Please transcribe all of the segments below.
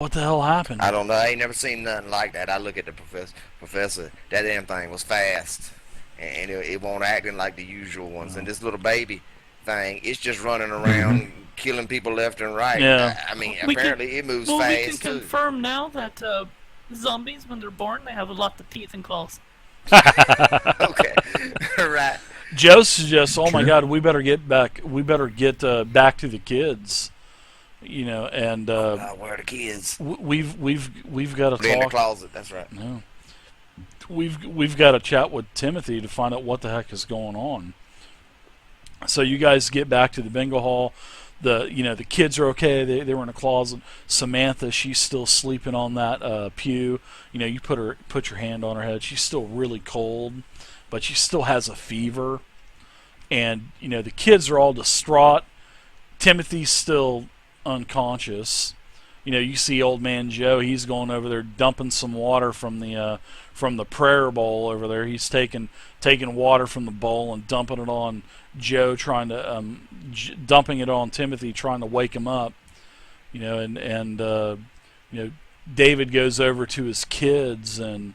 What the hell happened? I don't know. I ain't never seen nothing like that. I look at the professor. That damn thing was fast, and it won't acting like the usual ones. And Oh. this little baby thing, it's just running Mm-hmm. around killing people left and right. Yeah. I mean, We can, apparently it moves well, we can fast too. confirm now that zombies, when they're born, they have a lot of teeth and claws. Okay, right. Joe suggests, "Oh my True. God, we better get back. We better get back to the kids." You know, and Oh God, where are the kids? we've got to They're in the talk. closet. That's right. No, we've got to chat with Timothy to find out what the heck is going on. So you guys get back to the bingo hall. The kids are okay. They were in a closet. Samantha, she's still sleeping on that pew. You know, you put your hand on her head. She's still really cold, but she still has a fever. And the kids are all distraught. Timothy's still unconscious. You see old man Joe. He's going over there dumping some water from the prayer bowl over there. He's taking water from the bowl and dumping it on Joe, trying to dumping it on Timothy, trying to wake him up. And David goes over to his kids and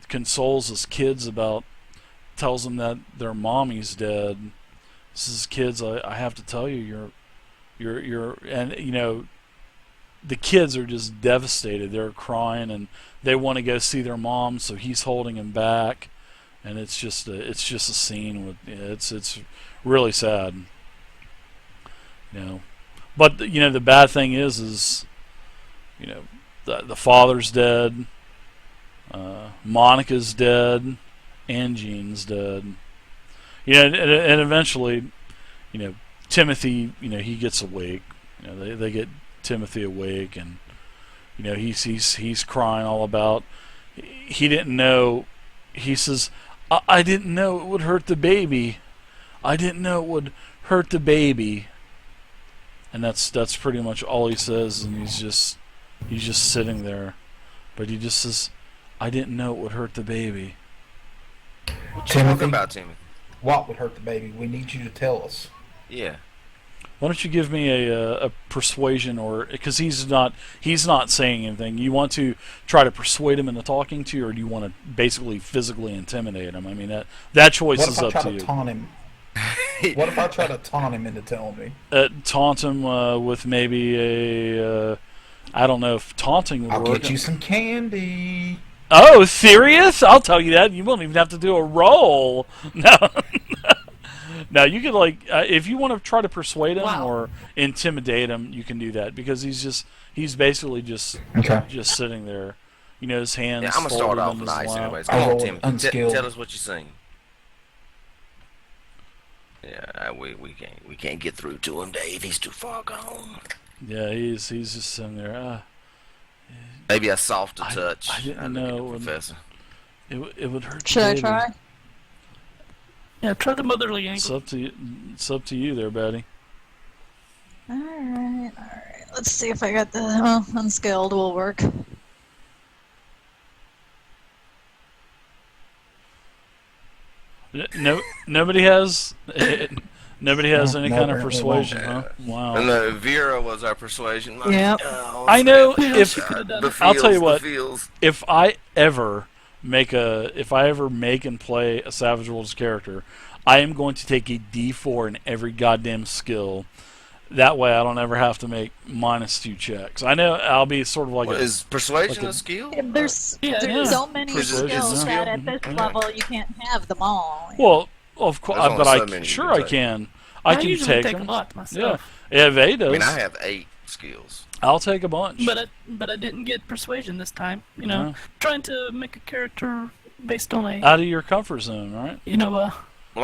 consoles his kids about, tells them that their mommy's dead. Says, kids, I have to tell you, and the kids are just devastated. They're crying and they want to go see their mom, so he's holding him back, and it's just a scene with it's really sad. But the bad thing is the father's dead, Monica's dead, and Jean's dead. And eventually, Timothy, he gets awake. They get Timothy awake, and he's crying all about. He didn't know. He says, I didn't know it would hurt the baby. I didn't know it would hurt the baby." And that's pretty much all he says, and he's just sitting there, but he just says, "I didn't know it would hurt the baby." What you talking Timothy, about, Timothy? what would hurt the baby? We need you to tell us. Yeah. Why don't you give me a persuasion, or because he's not saying anything. You want to try to persuade him into talking to you, or do you want to basically physically intimidate him? I mean that choice What is if I up try to to you. taunt him? What if I try to taunt him into telling me? Taunt him with maybe a I don't know if taunting would I'll work. get you some candy. Oh, serious? I'll tell you that. You won't even have to do a roll. No. Now you could if you want to try to persuade him Wow. or intimidate him, you can do that because he's basically just Okay. sitting there, his hands Yeah, I'm gonna folded start off in his nice lap. anyways. I Come on, rolled Timothy. unskilled. Tell us what you seen. Yeah, we can't get through to him, Dave. He's too far gone. Yeah, he's just sitting there. Maybe a softer I touch. didn't look at know the when- professor. It would hurt. Should the I baby. try? Yeah, try the motherly It's angle. up to you. It's up to you there, Betty. Alright. Let's see if I got the. Well, unskilled will work. No, nobody has. Nobody has No, any no, kind of apparently persuasion, won't. huh? Wow. And Vera was our persuasion. Yep. Oh, I know Yeah, if she could've done it. I'll tell you the what. feels. If I ever make and play a Savage Worlds character, I am going to take a D4 in every goddamn skill. That way, I don't ever have to make -2 checks. I know I'll be sort of like What, is persuasion like a- a skill? There's Yeah, there's yeah. so many Persuasion is a skills skill. that at this Okay. level you can't have them all. well, of course, There's only but so many you sure can I take. can. I can usually take a them. lot myself, Yeah, if A I does, mean, I have 8 skills. I'll take a bunch. but I didn't get persuasion this time. Yeah. Trying to make a character based on a Out of your comfort zone, right? Well,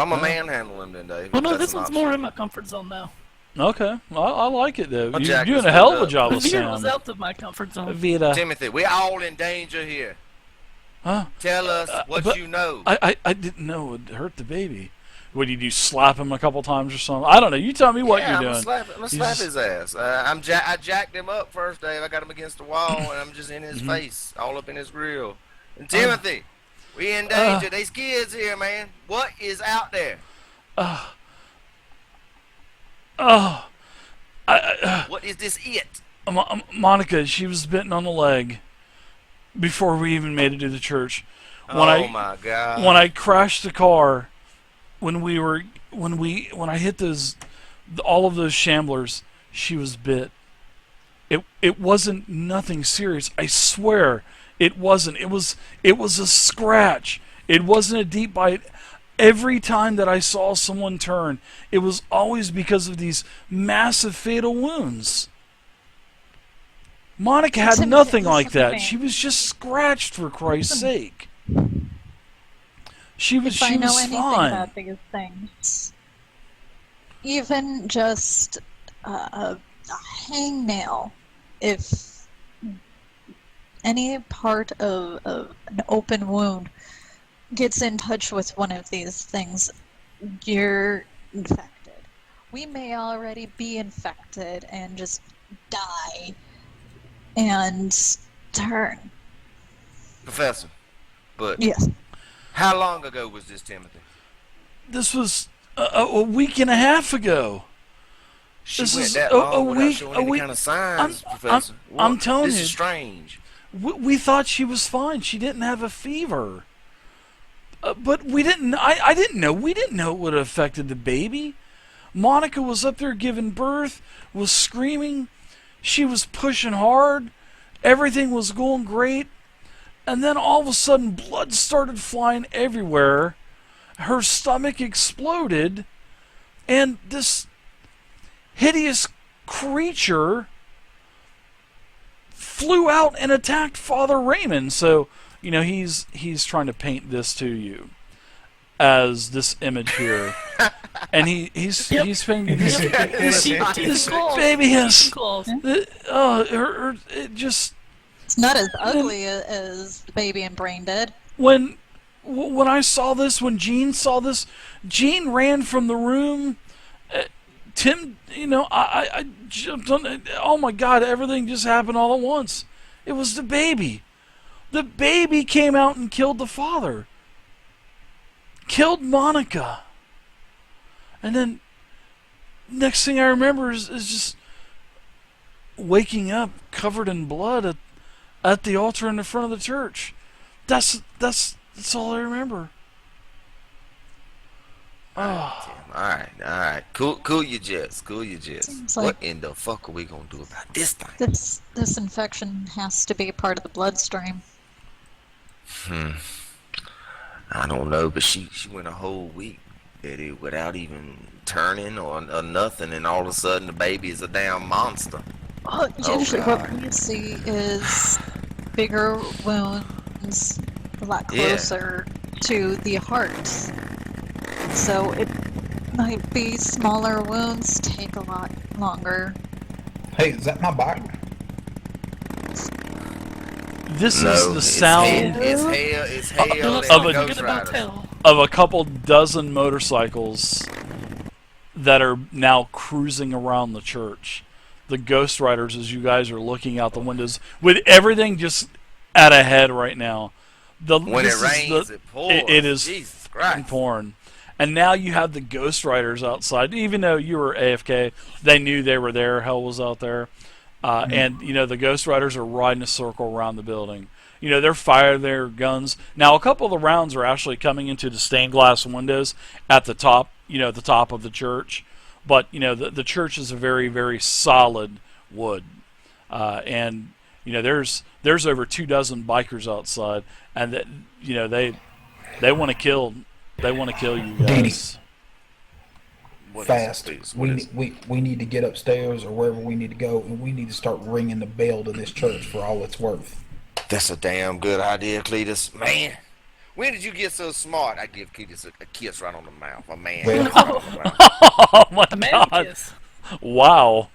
I'm a manhandle him then, Dave. Well, no, That's this an one's option. more in my comfort zone now. Okay, I like it though. Well, You're Jack, doing let's a hell do of a it. job with Vera was Sam. out of my comfort zone. Vita, Timothy, we're all in danger here. huh? Tell us what but you know. I didn't know it would hurt the baby. What do you do? Slap him a couple times or something? I don't know. You tell me what yeah, you're I'm doing. gonna slap just- his ass. I jacked him up first, Dave. I got him against the wall, and I'm just in his face, all up in his grill. And Timothy, we in danger. These kids here, man. What is out there? Oh, What is this it? Monica, she was bitten on the leg before we even made it to the church. When Oh I my when God. I crashed the car, when I hit those all of those shamblers, she was bit. It wasn't nothing serious. I swear it wasn't. It was a scratch. It wasn't a deep bite. Every time that I saw someone turn, it was always because of these massive fatal wounds. Monica had Timothy, nothing like listen to that. me. She was just scratched, for Christ's Listen, sake. She was if I she know was anything fine. about these things, even just a hangnail, if any part of an open wound gets in touch with one of these things, you're infected. We may already be infected and just die and turn. Professor, but Yes. how long ago was this, Timothy? This was a week and a half ago. She This went is that a long without week. showing A any week. kind of I'm signs, I'm Professor. I'm What? telling This is you. strange. We thought she was fine. She didn't have a fever. But we didn't. I didn't know. We didn't know it would have affected the baby. Monica was up there giving birth, was screaming. She was pushing hard. Everything was going great. And then all of a sudden, blood started flying everywhere. Her stomach exploded. And this hideous creature flew out and attacked Father Raymond. So, he's trying to paint this to you as this image here. And Yep. he's painting Yep. this, See, teeth and this claws. baby Teeth has and claws. it just It's not as ugly as the baby and Brain did. when I saw this, when Jean saw this, Jean ran from the room. Tim, I jumped on it. Oh my God, everything just happened all at once. It was the baby. The baby came out and killed the father. Killed Monica. And then next thing I remember is just waking up covered in blood at the altar in the front of the church. That's all I remember. Oh. All right. Cool your jets. Cool your jets. Seems What like in the fuck are we gonna do about this thing? this infection has to be part of the bloodstream. I don't know, but she went a whole week, Eddie, without even turning or nothing, and all of a sudden the baby is a damn monster. Usually what God. we see is bigger wounds a lot Yeah. closer to the heart. So it might be smaller wounds take a lot longer. Hey, is that my bike? This No, is the it's sound It's hell Of and a- Ghost Forget about Riders. hell. of a couple dozen motorcycles that are now cruising around the church. The Ghost Riders, as you guys are looking out the windows, with everything just at a head right now. When it rains, it pours. It is Jesus fucking Christ. pouring. And now you have the Ghost Riders outside. Even though you were AFK, they knew they were there. Hell was out there. And, the Ghost Riders are riding a circle around the building. They're firing their guns. Now, a couple of the rounds are actually coming into the stained glass windows at the top, the top of the church. But, the church is a very, very solid wood. And, there's over 24 bikers outside. And, they want to kill you guys. What is it, Fast. please? What is it? We need to get upstairs or wherever we need to go, and we need to start ringing the bell to this church for all it's worth. That's a damn good idea, Cletus. Man, when did you get so smart? I give Cletus a kiss right on the mouth. A man Well- kiss right on the mouth. Oh my A man God! kiss. Wow!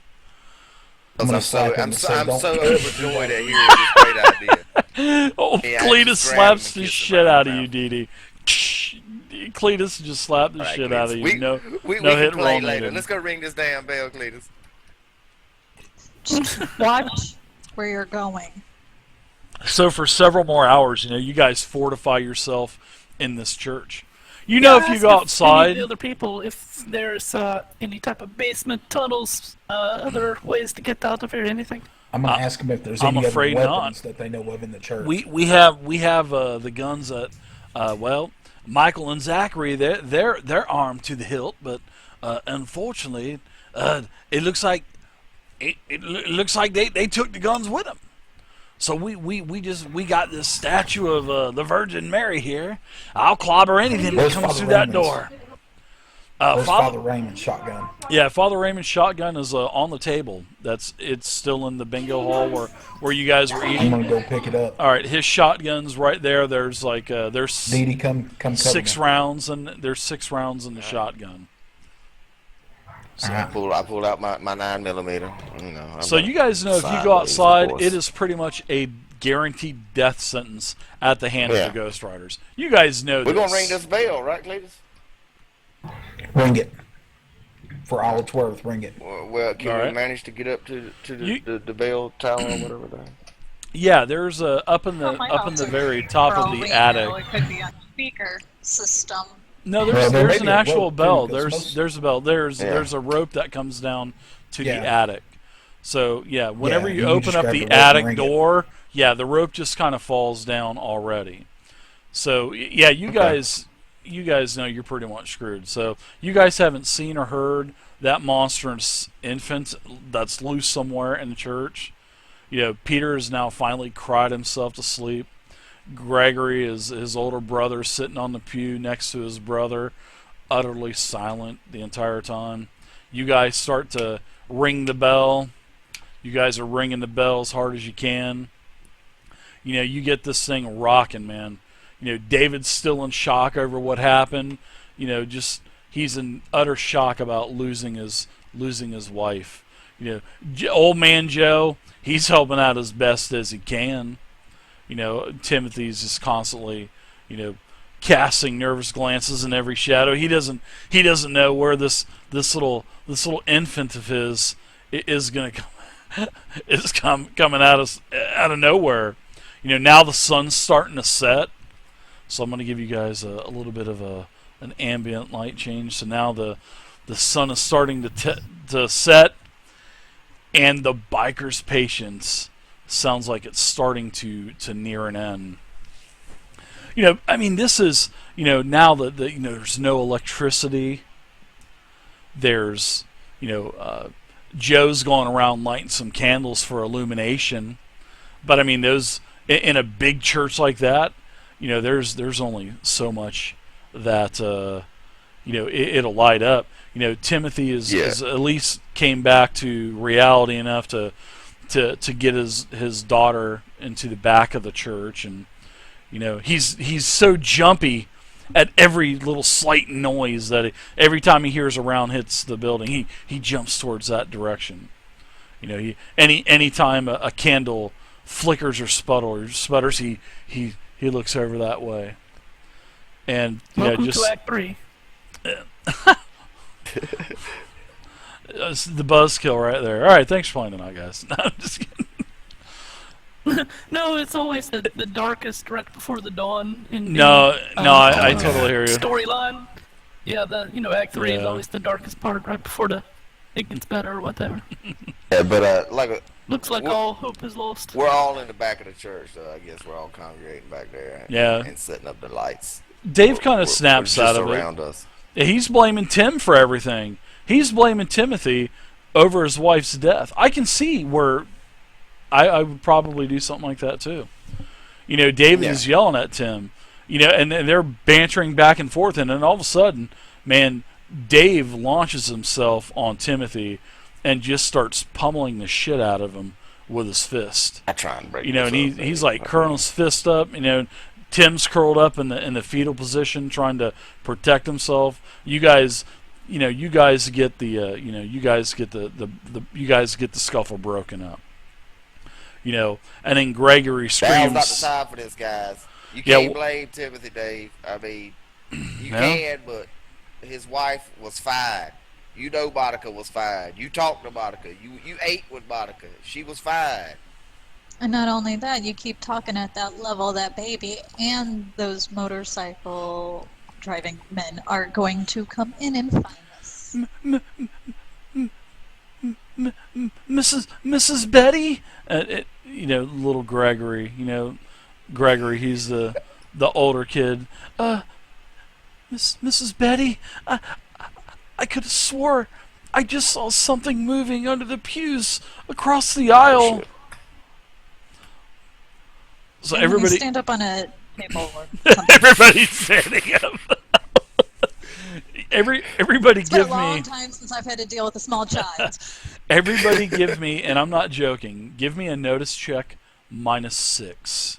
I'm gonna I'm slap him I'm and so, say, I'm "Don't so do it." overjoyed at hearing this great idea. Oh, Yeah, I Cletus just grab him slaps and the kiss him shit right out in of the you, Dee Dee. Cletus just slapped the All right, shit Cletus, out of you. We No can hit play roll later. needed. Let's go ring this damn bell, Cletus. Just watch where you're going. So for several more hours, you guys fortify yourself in this church. If you Ask go any outside, of the other people if there's any type of basement tunnels, other ways to get out of here, anything. I'm going to ask them if there's I'm any other afraid not. weapons that they know of in the church. We have the guns that well, Michael and Zachary, they're armed to the hilt, but unfortunately, it looks like it looks like they took the guns with them. So we got this statue of the Virgin Mary here. I'll clobber anything that Where's comes Father through that Raymond's? door. Where's Father Raymond's shotgun? Yeah, Father Raymond's shotgun is on the table. It's still in the bingo hall where you guys were I'm eating. going to go pick it up. All right, his shotgun's right there. There's like there's Dee Dee, come cover six me. rounds, and there's 6 rounds in the shotgun. All I right. pulled out my 9mm. You know. So you guys know if you go sideways, of outside, course. it is pretty much a guaranteed death sentence at the hands Yeah. of the Ghost Riders. You guys know We're this. gonna ring this bell, right, Cletus? Ring it. For all it's worth, ring it. Well, can All we right. manage to get up to You- the bell tower or whatever that? Yeah, there's up in Oh, the my up in the house very top For of all we the know, attic. it could be on speaker system. No, Well, there's there may there's an be a actual rope, too, bell. 'cause most- There's a bell. There's Yeah. there's a rope that comes down to Yeah. the attic. So yeah, whenever Yeah, you you open just up grab the the rope and attic ring it. door, yeah, the rope just kind of falls down already. So yeah, you guys know you're pretty much screwed. So you guys haven't seen or heard that monstrous infant that's loose somewhere in the church. You know, Peter has now finally cried himself to sleep. Gregory is his older brother sitting on the pew next to his brother, utterly silent the entire time. You guys start to ring the bell. You guys are ringing the bell as hard as you can. You know, you get this thing rocking, man. You know, David's still in shock over what happened. You know, just he's in utter shock about losing his wife. You know, old man Joe, he's helping out as best as he can. You know, Timothy's just constantly, you know, casting nervous glances in every shadow. He doesn't know where this little infant of his is going to come coming out of nowhere. You know, now the sun's starting to set, so I'm going to give you guys a little bit of an ambient light change. So now the sun is starting to set, and the biker's patience sounds like it's starting to near an end. You know, I mean, this is, you know, now that you know there's no electricity. There's, you know, Joe's going around lighting some candles for illumination, but I mean, those in a big church like that, you know, there's only so much that you know it'll light up. You know, Timothy is at least came back to reality enough to get his daughter into the back of the church, and you know he's so jumpy at every little slight noise that every time he hears a round hits the building, he jumps towards that direction. You know, any time a candle flickers or sputters, he looks over that way. And Welcome just to Act 3. It's the buzzkill right there. All right, thanks for playing tonight, guys. No, I'm just kidding. No, it's always the darkest right before the dawn. In I totally hear you. Storyline. Yeah, Act 3 is Yeah. always the darkest part right before it gets better or whatever. Yeah, but Looks like all hope is lost. we're all in the back of the church, so I guess we're all congregating back there. Yeah. And setting up the lights. Dave kind We're of snaps just out of around it. us. He's blaming Tim for everything. He's blaming Timothy over his wife's death. I can see where I would probably do something like that too. You know, David is yelling at Tim. You know, and they're bantering back and forth, and then all of a sudden, man, Dave launches himself on Timothy and just starts pummeling the shit out of him with his fist. I try and break. You know, and this up, he's maybe. like curling his fist up. You know, Tim's curled up in the fetal position, trying to protect himself. You guys get the you guys get the scuffle broken up. You know, and then Gregory Now's not the screams. time for this, guys. You Yeah, can't blame Timothy, Dave. I mean, you No. can, but his wife was fine. You know Monica was fine. You talked to Monica. You ate with Monica. She was fine. And not only that, you keep talking at that level, that baby and those motorcycle driving men are going to come in and find us. Mrs. Betty, little Gregory, Gregory, he's the older kid. Mrs. Betty, I could have swore I just saw something moving under the pews across the aisle. shit. So And when you everybody, stand up on a table or something. everybody's standing up. Everybody It's been a give long me, time since I've had to deal with a small child. everybody give me, and I'm not joking. Give me a notice check -6.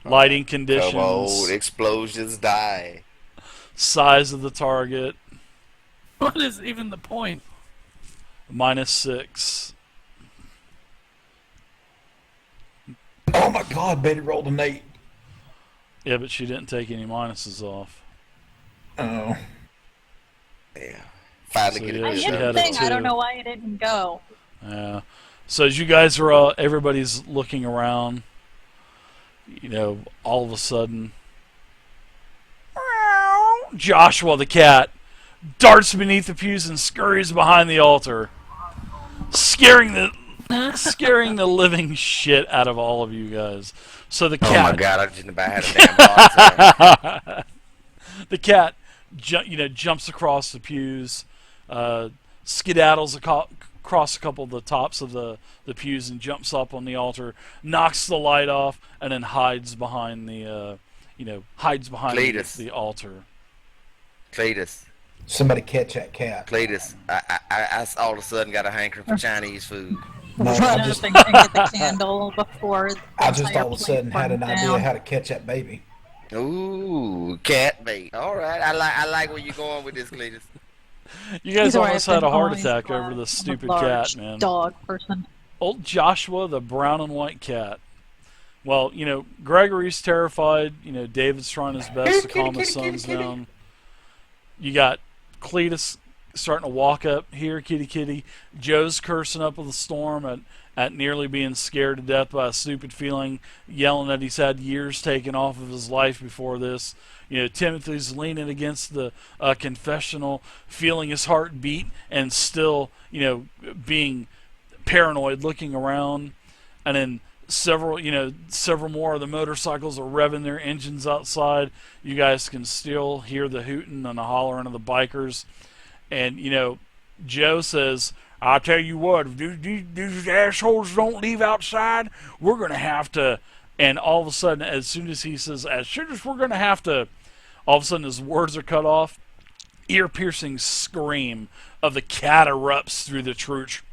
Lighting Come conditions, on, explosions die. size of the target What is even the point? -6. Oh my God, Betty rolled an 8. Yeah, but she didn't take any minuses off. Oh. Yeah. Finally So, get yeah, I it she hit had the a thing. I don't 2. know why it didn't go. Yeah. So as you guys are all, everybody's looking around, all of a sudden, Joshua the cat darts beneath the pews and scurries behind the altar, scaring the living shit out of all of you guys. So the Oh my cat, God! I just about had a damn heart attack. the cat, jumps across the pews, skedaddles across a couple of the tops of the pews and jumps up on the altar, knocks the light off, and then hides behind the Cletus. the altar. Cletus, Somebody catch that cat. Cletus. I all of a sudden got a hankering for Chinese food. No, Run I up just, and get the candle before the I just entire all of a plate sudden had an burns idea down. how to catch that baby. Ooh, cat bait. All right, I like where you're going with this, Cletus. You guys Either way, almost I've had been a heart always attack glad over this I'm a stupid large cat, man. dog person. Old Joshua, the brown and white cat. Well, Gregory's terrified. David's trying his best to calm his sons down. You got Cletus starting to walk up here, kitty kitty. Joe's cursing up with the storm at nearly being scared to death by a stupid feeling, yelling that he's had years taken off of his life before this. Timothy's leaning against the confessional, feeling his heart beat and still, being paranoid, looking around. And then several more of the motorcycles are revving their engines outside. You guys can still hear the hooting and the hollering of the bikers. And, Joe says, I'll tell you what, if these assholes don't leave outside, we're going to have to. And all of a sudden, as soon as he says, as soon as we're going to have to, all of a sudden his words are cut off. Ear-piercing scream of the cat erupts through the church.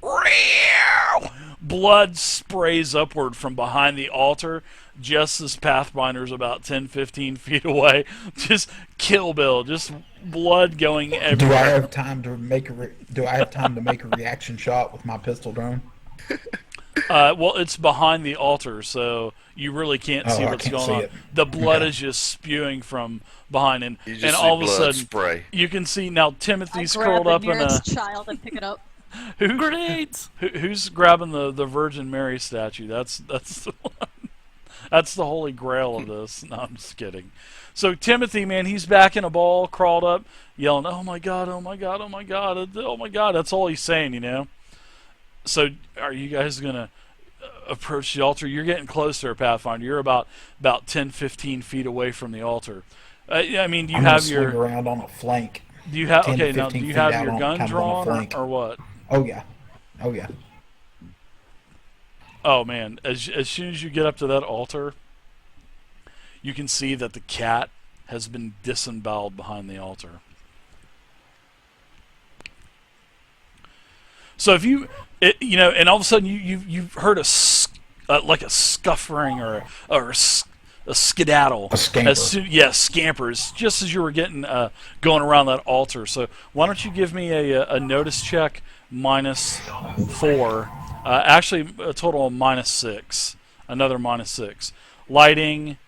Blood sprays upward from behind the altar just as Pathfinder's about 10-15 feet away. Just Kill Bill, just blood going Do I everywhere. have time to make a reaction shot with my pistol drone? Well, it's behind the altar, so you really can't see I what's can't going see on. it. The blood Okay. is just spewing from behind, and You just and see all of a blood sudden spray. you can see now I Timothy's grab curled the up in a. nearest child and pick it up. Grenades! Who's grabbing the Virgin Mary statue? That's the one. That's the holy grail of this. No, I'm just kidding. So Timothy, man, he's back in a ball, crawled up, yelling, "Oh my God! Oh my God! Oh my God! Oh my God!" That's all he's saying. So are you guys gonna approach the altar? You're getting closer, Pathfinder. You're about 10-15 feet away from the altar. I mean, do you I'm gonna have swing your? around on a flank. Do you have 10 to okay? Now, do 15 you feet have out your on- gun kind of on a drawn flank. or what? Oh yeah. Oh yeah. Oh man! As soon as you get up to that altar, you can see that the cat has been disemboweled behind the altar. So if and all of a sudden you've heard like a scuffering or a skedaddle. A scamper. Scampers. Just as you were getting going around that altar. So why don't you give me a notice check -4. Actually, a total of -6. Another -6. Lighting,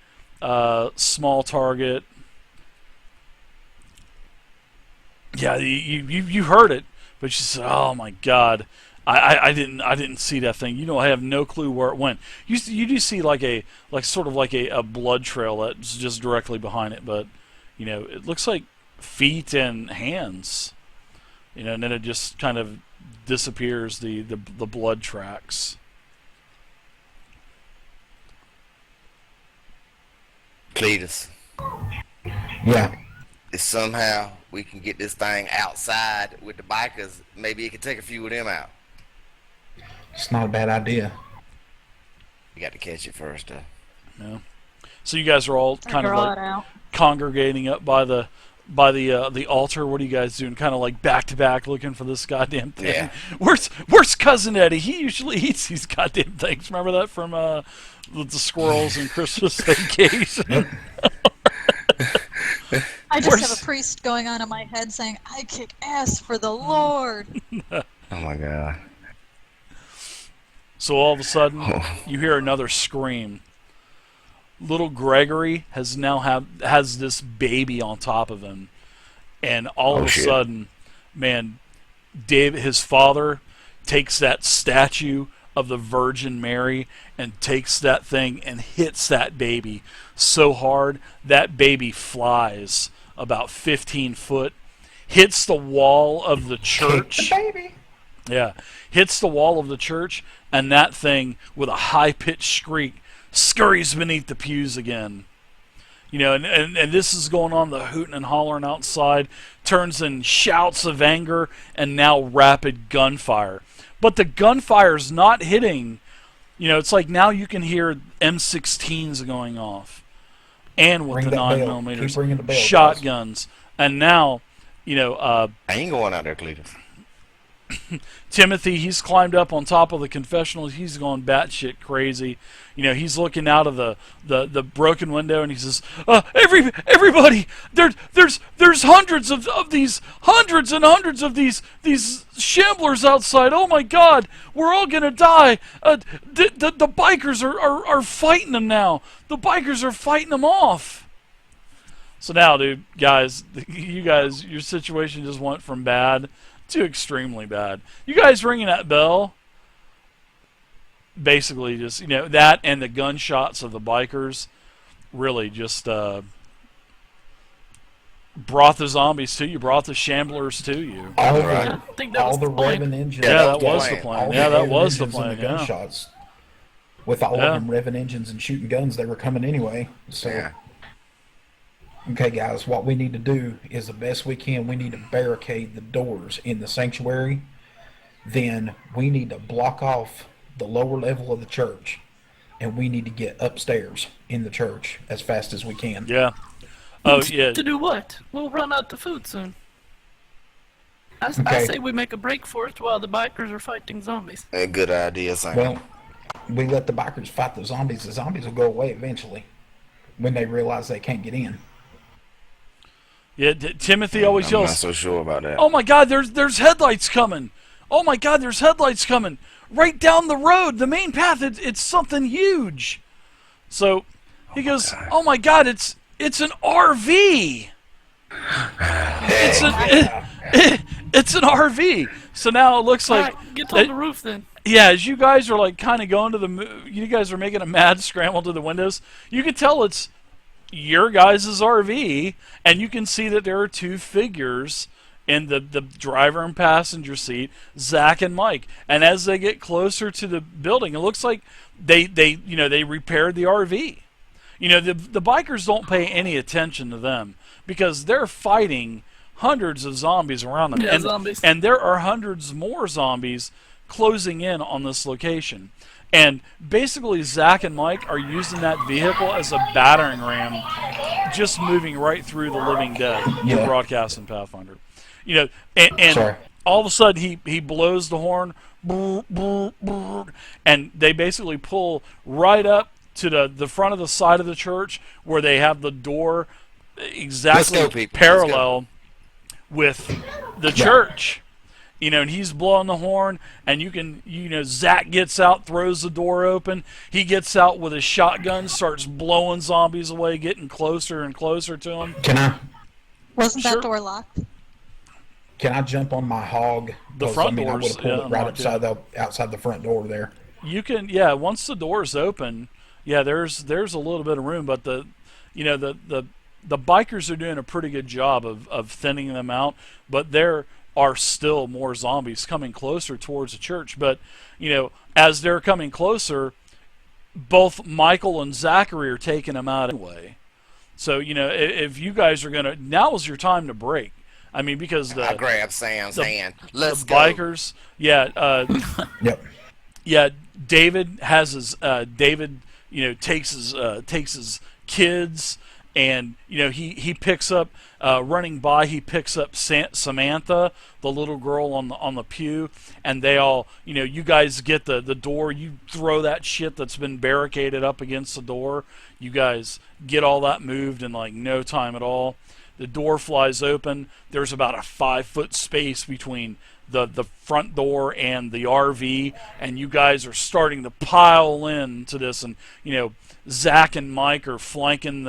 small target. Yeah, you heard it, but you said, "Oh my God, I didn't see that thing." I have no clue where it went. You do see like a blood trail that's just directly behind it, but it looks like feet and hands. And then it just kind of disappears, the blood tracks. Cletus, Yeah. if somehow we can get this thing outside with the bikers, maybe it could take a few of them out. It's not a bad idea. You got to catch it first, though. Yeah. So you guys are all kind of Draw like it out. congregating up by the altar. What are you guys doing? Kind of like back to back, looking for this goddamn thing. Yeah. Where's Cousin Eddie? He usually eats these goddamn things. Remember that from the squirrels and Christmas Vacation? I just Where's- have a priest going on in my head saying, "I kick ass for the Lord." Oh my God. So all of a sudden, you hear another scream. Little Gregory has this baby on top of him, and all of a shit. sudden, man, David, his father, takes that statue of the Virgin Mary and takes that thing and hits that baby so hard that baby flies about 15 foot, hits the wall of the church. Baby. Yeah, hits the wall of the church, and that thing, with a high-pitched shriek, scurries beneath the pews again. You know, and this is going on, the hooting and hollering outside turns in shouts of anger and now rapid gunfire. But the gunfire's not hitting, you know, it's like now you can hear M16s going off. And with Ring the that bell. 9mm, Keep ringing the bell, shotguns. And now, you know, I ain't going out there, Cletus. Timothy, he's climbed up on top of the confessional. He's going batshit crazy. You know, he's looking out of the broken window, and he says, "Everybody, there's hundreds and hundreds of these shamblers outside. Oh my God, we're all gonna die. The bikers are fighting them now. The bikers are fighting them off." So now, dude, guys, your situation just went from bad to extremely bad. You guys ringing that bell, basically just, you know, that and the gunshots of the bikers really just brought the zombies to you, brought the shamblers to you. All Right. I think that was the the point. revving engines. Yeah, that was was the the plan. plan. All Yeah, the that revving was the engines and plan. the Yeah. gunshots. With all Yeah. of them revving engines and shooting guns, they were coming anyway. So, Yeah. okay, guys, what we need to do is the best we can. We need to barricade the doors in the sanctuary. Then we need to block off the lower level of the church, and we need to get upstairs in the church as fast as we can. Yeah. Oh yeah. To do what? We'll run out of food soon. I Okay. say we make a break for it while the bikers are fighting zombies. A good idea, son. Well, we let the bikers fight the zombies. The zombies will go away eventually when they realize they can't get in. Yeah. Timothy always I'm not yells, so sure about that. "Oh my God, there's headlights coming! Oh my God, there's headlights coming! Right down the road, the main path. It's something huge." So he goes, "Oh my God, it's an RV! It's an RV." So now it looks like, Alright, get on the roof then. yeah, as you guys are like kind of going to you guys are making a mad scramble to the windows. You can tell it's your guys' RV, and you can see that there are two figures in the driver and passenger seat, Zach and Mike. And as they get closer to the building, it looks like they repaired the RV. You know, the bikers don't pay any attention to them because they're fighting hundreds of zombies around them. Yeah, zombies. And there are hundreds more zombies closing in on this location. And basically, Zach and Mike are using that vehicle as a battering ram, just moving right through the living dead. Yeah. Broadcast in Pathfinder. You know, and Sorry. all of a sudden he blows the horn, brr, brr, brr, and they basically pull right up to the front of the side of the church where they have the door exactly Let's go, people. parallel with the church. You know, and he's blowing the horn, and Zach gets out, throws the door open. He gets out with his shotgun, starts blowing zombies away, getting closer and closer to him. Wasn't Sure. that door locked? Can I jump on my hog? The 'Cause, front I doors, would have pulled yeah, it right unlocked, outside the front door there. You can, yeah. Once the door's open, yeah, there's a little bit of room, but the bikers are doing a pretty good job of thinning them out. But there are still more zombies coming closer towards the church. But, as they're coming closer, both Michael and Zachary are taking them out anyway. So, if you guys are going to, now is your time to break. I mean, because I grabbed Sam's hand. Let's the bikers, Yep. yeah, David has his, takes his kids, and, he picks up, running by, he picks up Samantha, the little girl on the pew, and they all, you guys get the door, you throw that shit that's been barricaded up against the door, you guys get all that moved in like no time at all. The door flies open. There's about a 5-foot space between the front door and the RV, and you guys are starting to pile in to this, and Zach and Mike are flanking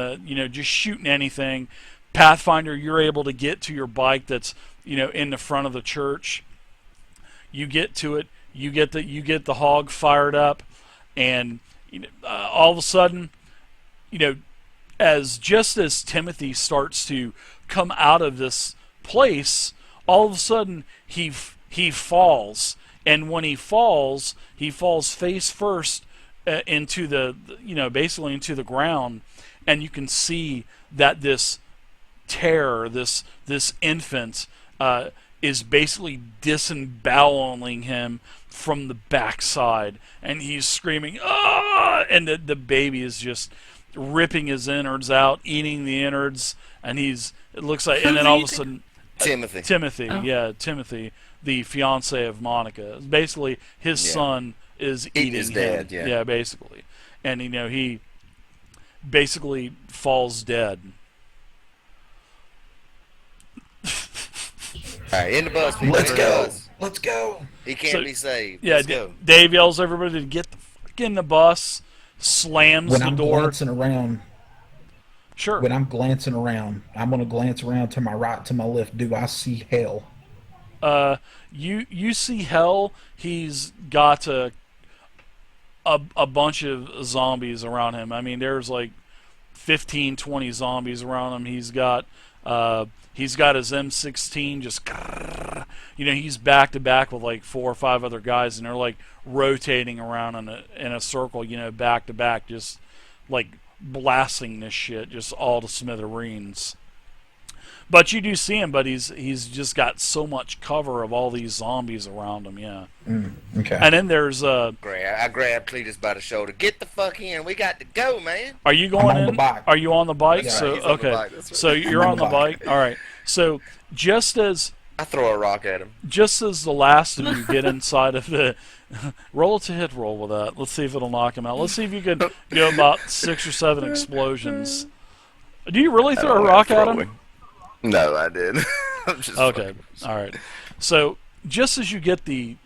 just shooting anything. Pathfinder, you're able to get to your bike that's in the front of the church. You get to it. You get the hog fired up, and all of a sudden, just as Timothy starts to come out of this place, all of a sudden he falls, and when he falls face first into basically into the ground, and you can see that this terror, this infant, is basically disemboweling him from the backside, and he's screaming, "Ah!" And the baby is just ripping his innards out, eating the innards, and it looks like, and then all of a sudden, Timothy, Timothy, the fiance of Monica, basically his son is eating his him. dad, yeah, basically, and he basically falls dead. All right, in the bus, people. Let's go. He can't be saved. Yeah, Let's go. Dave yells everybody to get the fuck in the bus, slams When the I'm door. glancing around, Sure. when I'm glancing around, I'm going to glance around to my right, to my left. Do I see hell? You see hell. He's got a bunch of zombies around him. I mean, there's like 15, 20 zombies around him. He's got his M16 just, he's back to back with like 4 or 5 other guys, and they're like rotating around in a circle, back to back, just like blasting this shit just all to smithereens. But you do see him, but he's just got so much cover of all these zombies around him, yeah. Okay. And then there's I grabbed Cletus by the shoulder. Get the fuck in. We got to go, man. Are you going I'm on in? the bike. Are you on the bike? Yeah, So he's on the okay. bike, that's right. So you're I'm on the bike. All right. So just as I throw a rock at him. the last of you get inside of the roll to hit roll with that. Let's see if it'll knock him out. Let's see if you can go about 6 or 7 explosions. Do you really throw a rock at him? No, I did. I'm just Okay. fucking- All right. So just as you get the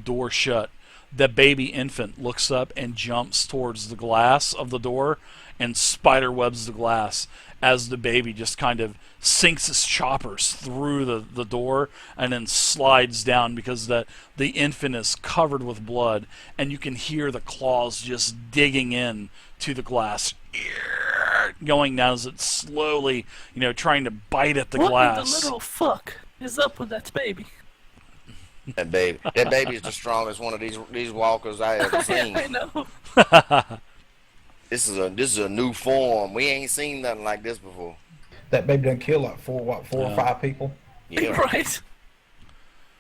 door shut, the baby infant looks up and jumps towards the glass of the door and spiderwebs the glass as the baby just kind of sinks its choppers through the door and then slides down because the infant is covered with blood, and you can hear the claws just digging in to the glass, going down as it's slowly, trying to bite at the What glass. in the literal fuck is up with that baby? That baby is the strongest one of these walkers I ever seen. I know. This is a new form. We ain't seen nothing like this before. That baby done kill like four or 5 people. Yeah. Right.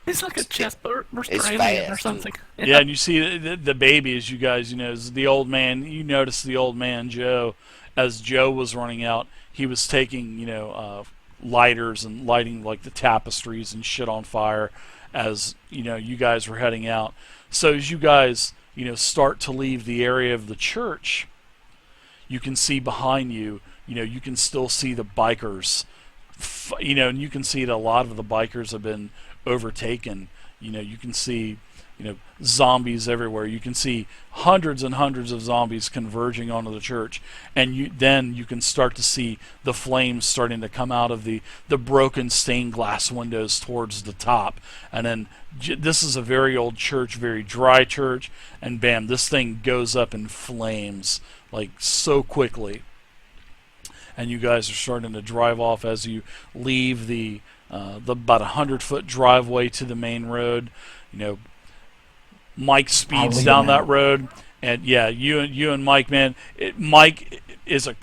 It's like a chest burster it's alien or fast, something. Yeah, and you see the baby, as you guys, is the old man. You notice the old man, Joe, as Joe was running out, he was taking, lighters and lighting like the tapestries and shit on fire as, you guys were heading out. So as you guys, start to leave the area of the church, you can see behind you, you can still see the bikers, and you can see that a lot of the bikers have been overtaken. You can see, zombies everywhere. You can see hundreds and hundreds of zombies converging onto the church, and then you can start to see the flames starting to come out of the broken stained glass windows towards the top. And then this is a very old church, very dry church, and bam, this thing goes up in flames like so quickly. And you guys are starting to drive off as you leave the the about 100-foot driveway to the main road. You know, Mike I'll speeds leave down him that out. road, and yeah, you and Mike, man, Mike is a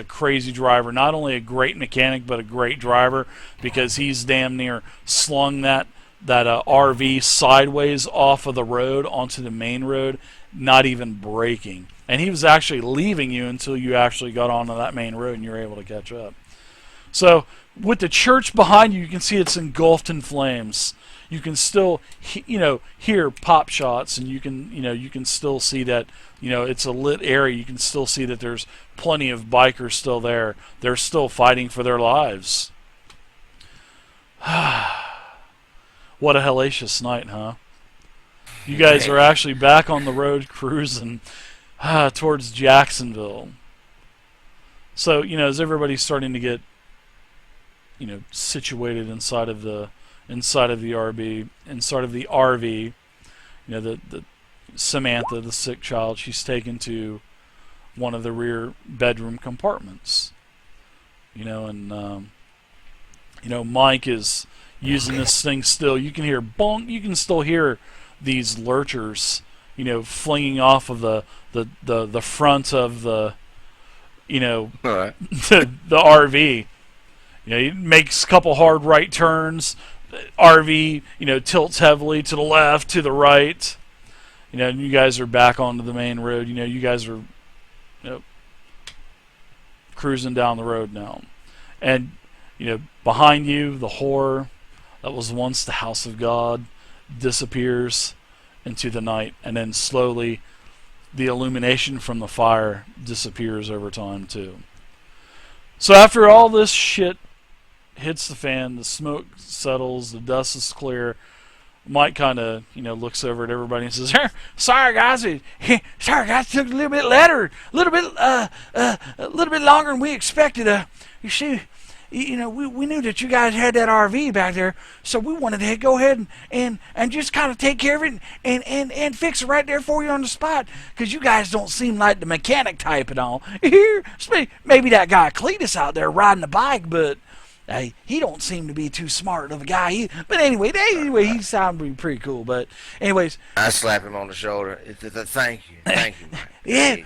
crazy driver. Not only a great mechanic, but a great driver because he's damn near slung that RV sideways off of the road onto the main road, not even braking. And he was actually leaving you until you actually got onto that main road and you were able to catch up. So with the church behind you, you can see it's engulfed in flames. You can still, hear pop shots, and you can still see that, it's a lit area. You can still see that there's plenty of bikers still there. They're still fighting for their lives. What a hellacious night, huh? You guys are actually back on the road cruising towards Jacksonville. So, as everybody's starting to get, situated inside of the RV, the Samantha, the sick child, she's taken to one of the rear bedroom compartments. And Mike is using this thing still. You can hear bonk. You can still hear these lurchers, flinging off of the front of the, All right. the RV. He makes a couple hard right turns. RV, tilts heavily to the left, to the right. And you guys are back onto the main road. You guys are, cruising down the road now. And, behind you, the horror that was once the house of God disappears into the night. And then slowly, the illumination from the fire disappears over time, too. So after all this shit hits the fan, the smoke settles, the dust is clear, Mike kind of, looks over at everybody and says, "Sorry guys, it took a little bit later, a little bit longer than we expected. You see, we knew that you guys had that RV back there, so we wanted to go ahead and just kind of take care of it and fix it right there for you on the spot, because you guys don't seem like the mechanic type at all. Here, maybe that guy Cletus out there riding a bike, but he don't seem to be too smart of a guy. But anyway, he sounded pretty cool. But anyways, I slap him on the shoulder. Thank you, Mike. yeah.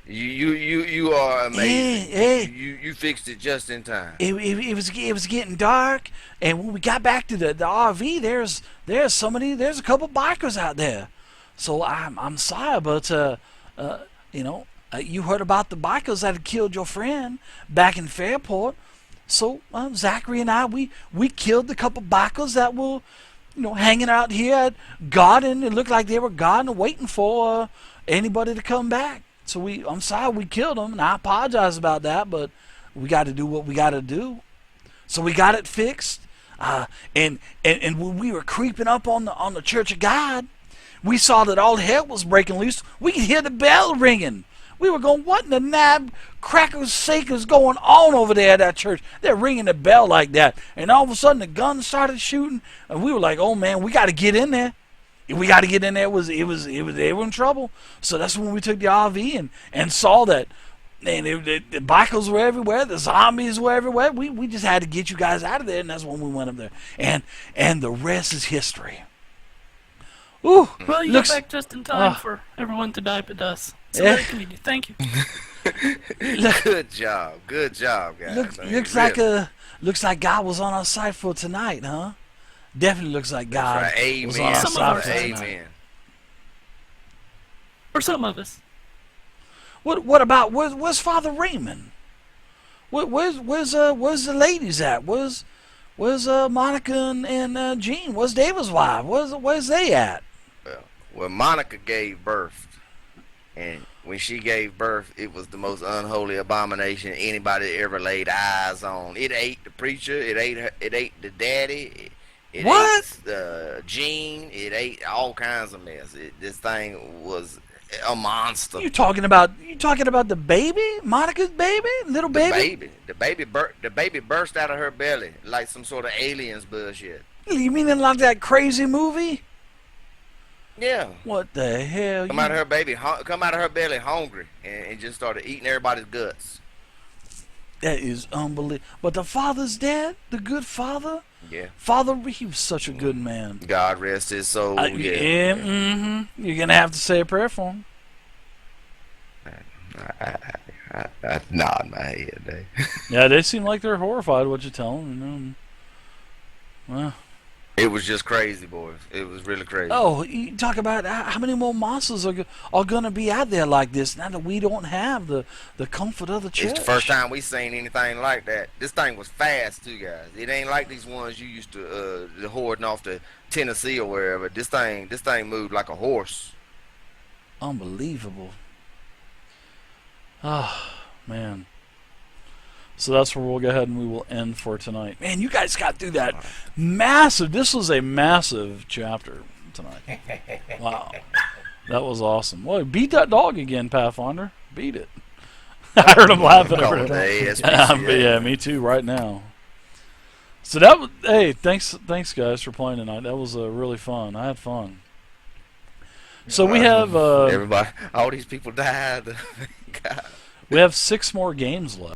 You are amazing. Yeah. You fixed it just in time. It was getting dark, and when we got back to the RV, there's a couple bikers out there. So I'm sorry, but you heard about the bikers that had killed your friend back in Fairport. So Zachary and I, we killed the couple bikers that were, hanging out here at Garden. It looked like they were guarding, waiting for anybody to come back. So I'm sorry we killed them, and I apologize about that, but we got to do what we got to do. So we got it fixed, and when we were creeping up on the Church of God, we saw that all hell was breaking loose. We could hear the bell ringing. We were going, what in the nab crackers sake is going on over there at that church? They're ringing the bell like that, and all of a sudden the guns started shooting, and we were like, oh man, we got to get in there. We got to get in there. They were in trouble. So that's when we took the RV and saw that, and the bikers were everywhere. The zombies were everywhere. We just had to get you guys out of there, and that's when we went up there. And the rest is history. Ooh, Well, you got back just in time for everyone to die but us. So very convenient. Thank you. Good job, guys. Looks like God was on our side for tonight, huh? Definitely looks like God right. was on our side for tonight. Amen. For some of us. What about where's Father Raymond? Where's the ladies at? Where's Monica and Jean? Where's David's wife? Where's they at? Well, Monica gave birth, and when she gave birth, it was the most unholy abomination anybody ever laid eyes on. It ate the preacher. It ate the daddy. It ate Jean. It ate all kinds of mess. This thing was a monster. You talking about the baby? Monica's baby? Little baby? The baby burst out of her belly like some sort of aliens bullshit. You mean in like that crazy movie? Yeah. What the hell? Come out of her belly hungry and just started eating everybody's guts. That is unbelievable. But the father's dead. The good father. Yeah. Father, he was such a good man. God rest his soul. Yeah. Mm-hmm. You're gonna have to say a prayer for him. I nod my head. Yeah, they seem like they're horrified what you tell them. Well. It was just crazy, boys. It was really crazy. Oh, you talk about how many more monsters are going to be out there like this now that we don't have the comfort of the church. It's the first time we seen anything like that. This thing was fast too, guys. It ain't like these ones you used to hoarding off to Tennessee or wherever. This thing moved like a horse. Unbelievable. Oh, man. So that's where we'll go ahead and we will end for tonight. Man, you guys got through that massive. This was a massive chapter tonight. Wow. That was awesome. Well, beat that dog again, Pathfinder. Beat it. I heard him laughing over it. Yeah, me too right now. So that was, hey, thanks guys for playing tonight. That was really fun. I had fun. So we have everybody, all these people died. God. We have 6 more games left.